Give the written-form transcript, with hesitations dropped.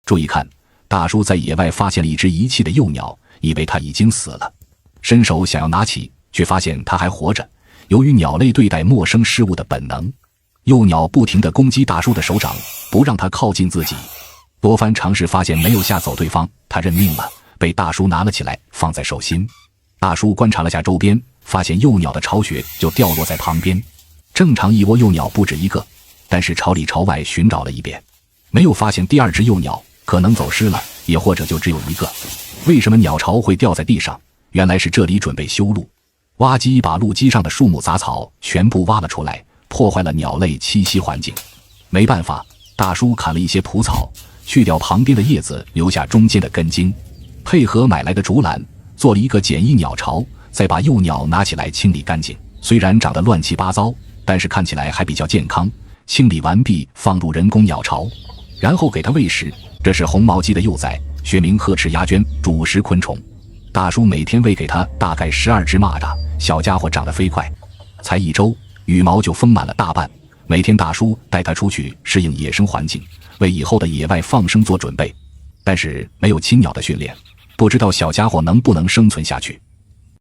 注意看，大叔在野外发现了一只遗弃的幼鸟，以为它已经死了，伸手想要拿起，却发现它还活着。由于鸟类对待陌生事物的本能，幼鸟不停地攻击大叔的手掌，不让他靠近自己。多番尝试发现没有吓走对方，他认命了，被大叔拿了起来，放在手心。大叔观察了下周边，发现幼鸟的巢穴就掉落在旁边。正常一窝幼鸟不止一个，但是朝里朝外寻找了一遍，没有发现第二只幼鸟，可能走失了，也或者就只有一个。为什么鸟巢会掉在地上？原来是这里准备修路，挖机把路基上的树木杂草全部挖了出来，破坏了鸟类栖息环境。没办法，大叔砍了一些蒲草，去掉旁边的叶子，留下中间的根茎，配合买来的竹篮，做了一个简易鸟巢，再把幼鸟拿起来清理干净。虽然长得乱七八糟，但是看起来还比较健康。清理完毕，放入人工鸟巢，然后给它喂食。这是红毛鸡的幼崽，学名褐翅鸦鹃，主食昆虫。大叔每天喂给它大概12只蚂蚱，小家伙长得飞快，才1周，羽毛就丰满了大半。每天大叔带它出去适应野生环境，为以后的野外放生做准备。但是没有亲鸟的训练，不知道小家伙能不能生存下去。